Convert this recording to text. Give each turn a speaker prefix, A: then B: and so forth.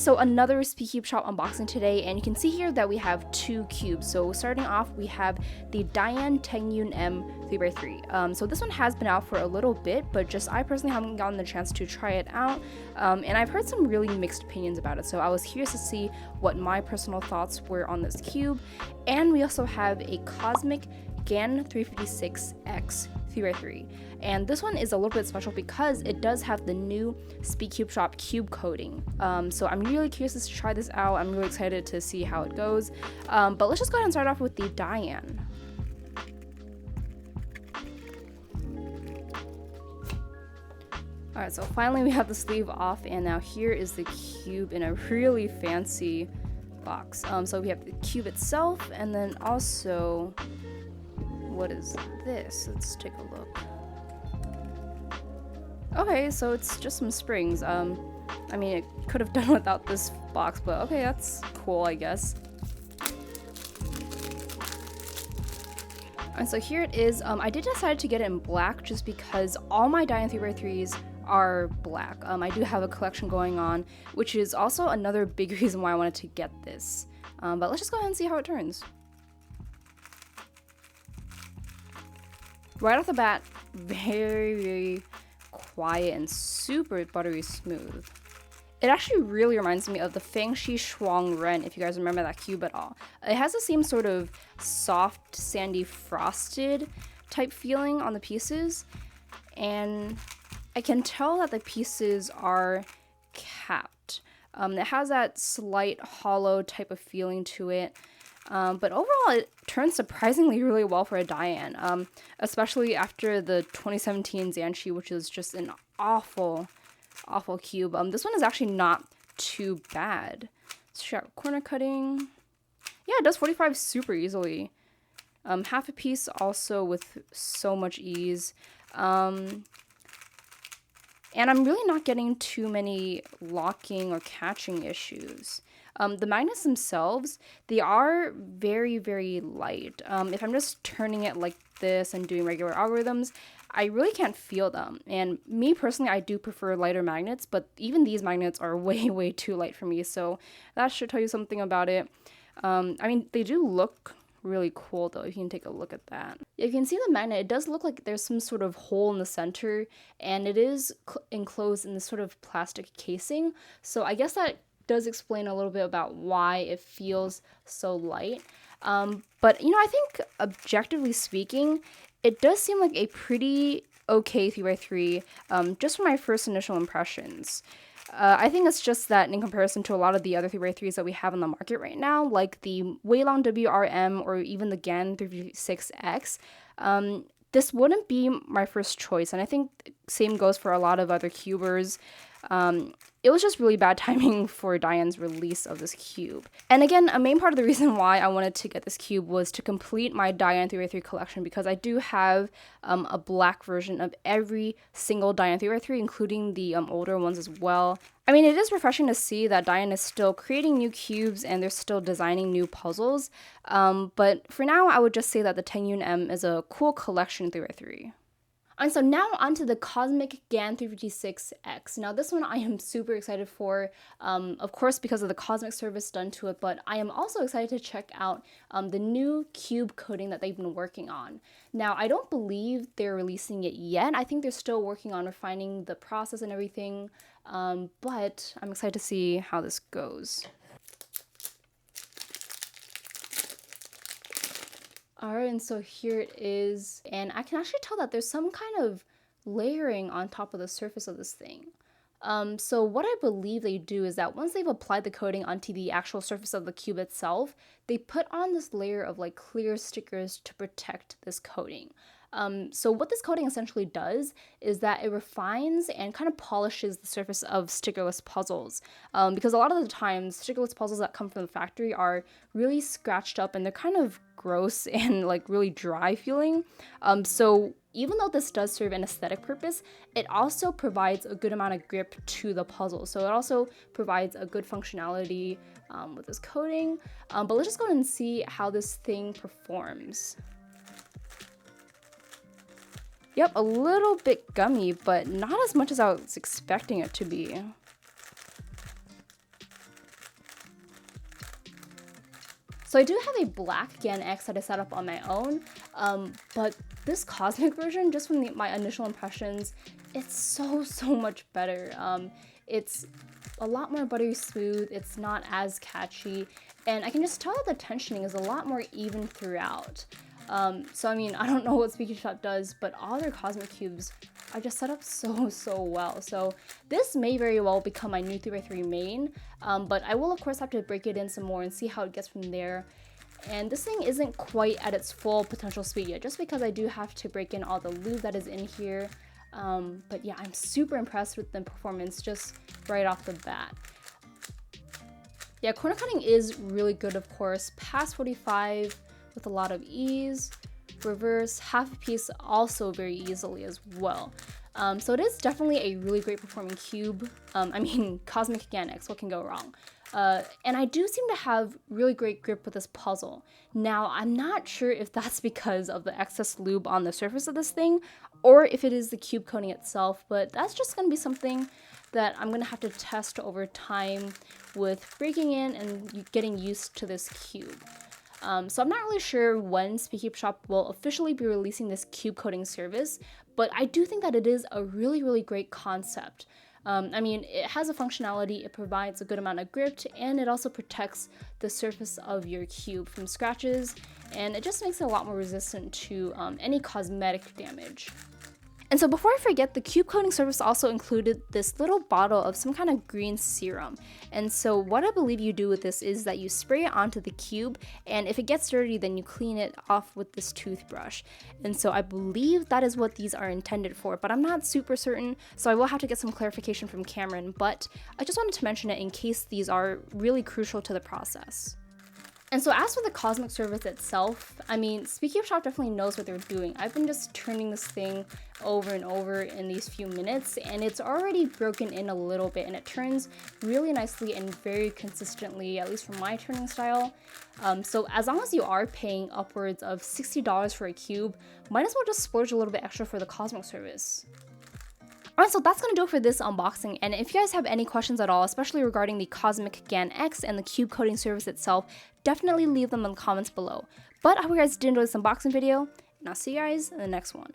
A: so another SpeedCubeShop unboxing today, and you can see here that we have two cubes. So starting off, we have the Dayan Tengyun M 3x3. So this one has been out for a little bit, but just I personally haven't gotten the chance to try it out, and I've heard some really mixed opinions about it. So I was curious to see what my personal thoughts were on this cube. And we also have a Cosmic GAN 356X 3x3, and this one is a little bit special because it does have the new SpeedCubeShop cube coating. So I'm really curious to try this out. I'm really excited to see how it goes. But let's just go ahead and start off with the Dian. Alright, so finally we have the sleeve off, and now here is the cube in a really fancy box. So we have the cube itself, and then also, what is this? Let's take a look. Okay, so it's just some springs. I mean, it could have done without this box, but okay, that's cool, I guess. And so here it is. I did decide to get it in black just because all my Dian 3x3s are black. I do have a collection going on, which is also another big reason why I wanted to get this. But let's just go ahead and see how it turns. Right off the bat, very quiet and super buttery smooth. It actually really reminds me of the Fangxi Shuang Ren, if you guys remember that cube at all. It has the same sort of soft, sandy, frosted type feeling on the pieces, and I can tell that the pieces are capped. It has that slight hollow type of feeling to it. But overall, it turns surprisingly really well for a Dian, especially after the 2017 Zhanchi, which is just an awful cube. This one is actually not too bad. So she got corner cutting. Yeah, it does 45 super easily. Half a piece also with so much ease. And I'm really not getting too many locking or catching issues. The magnets themselves, they are very light. If I'm just turning it like this and doing regular algorithms, I really can't feel them. And me personally, I do prefer lighter magnets, but even these magnets are way too light for me. So that should tell you something about it. I mean, they do look really cool though, if you can take a look at that. You can see the magnet, it does look like there's some sort of hole in the center, and it is enclosed in this sort of plastic casing. So I guess that does explain a little bit about why it feels so light. But you know, I think objectively speaking, it does seem like a pretty okay 3x3, just from my first initial impressions. I think it's just that in comparison to a lot of the other 3x3s that we have on the market right now, like the Weilong WRM or even the GAN 356X, this wouldn't be my first choice. And I think same goes for a lot of other cubers. It was just really bad timing for Dian's release of this cube. And again, a main part of the reason why I wanted to get this cube was to complete my Dian 3x3 collection, because I do have a black version of every single Dian 3x3, including the older ones as well. I mean, it is refreshing to see that Dian is still creating new cubes and they're still designing new puzzles. But for now, I would just say that the Tengyun M is a cool collection 3x3. And so now onto the Cosmic GAN 356X. Now this one I am super excited for, of course because of the Cosmic service done to it, but I am also excited to check out the new cube coating that they've been working on. Now I don't believe they're releasing it yet. I think they're still working on refining the process and everything, but I'm excited to see how this goes. Alright, and so here it is, and I can actually tell that there's some kind of layering on top of the surface of this thing. So what I believe they do is that once they've applied the coating onto the actual surface of the cube itself, they put on this layer of like clear stickers to protect this coating. So what this coating essentially does is that it refines and kind of polishes the surface of stickerless puzzles. Because a lot of the times, stickerless puzzles that come from the factory are really scratched up and they're kind of gross and like really dry feeling. So even though this does serve an aesthetic purpose, it also provides a good amount of grip to the puzzle. So it also provides a good functionality with this coating. But let's just go ahead and see how this thing performs. Yep, a little bit gummy, but not as much as I was expecting it to be. So I do have a black Gan X that I set up on my own, but this cosmic version, just from my initial impressions, it's so much better. It's a lot more buttery smooth, it's not as catchy, and I can just tell that the tensioning is a lot more even throughout. So I mean, I don't know what SpeedCubeShop does, but all their cosmic cubes are just set up so well. So this may very well become my new 3x3 main, but I will of course have to break it in some more and see how it gets from there. And this thing isn't quite at its full potential speed yet, just because I do have to break in all the lube that is in here. But yeah, I'm super impressed with the performance just right off the bat. Yeah, corner cutting is really good, of course. Past 45 with a lot of ease. Reverse half a piece also very easily as well. So it is definitely a really great performing cube. I mean, Cosmic Gan X, what can go wrong? And I do seem to have really great grip with this puzzle. Now, I'm not sure if that's because of the excess lube on the surface of this thing, or if it is the cube coating itself, but that's just going to be something that I'm going to have to test over time with breaking in and getting used to this cube. So I'm not really sure when SpeedCubeShop will officially be releasing this cube coating service, but I do think that it is a really great concept. I mean, it has a functionality, it provides a good amount of grip, and it also protects the surface of your cube from scratches, and it just makes it a lot more resistant to any cosmetic damage. And so before I forget, the cube coating service also included this little bottle of some kind of green serum. And so what I believe you do with this is that you spray it onto the cube, and if it gets dirty, then you clean it off with this toothbrush. And so I believe that is what these are intended for, but I'm not super certain, so I will have to get some clarification from Cameron, but I just wanted to mention it in case these are really crucial to the process. And so as for the cosmic service itself, I mean, SpeedCubeShop definitely knows what they're doing. I've been just turning this thing over and over in these few minutes, and it's already broken in a little bit, and it turns really nicely and very consistently, at least for my turning style. So as long as you are paying upwards of $60 for a cube, might as well just splurge a little bit extra for the cosmic service. Alright, so that's going to do it for this unboxing, and if you guys have any questions at all, especially regarding the Cosmic Gan X and the cube coating service itself, definitely leave them in the comments below. But I hope you guys did enjoy this unboxing video, and I'll see you guys in the next one.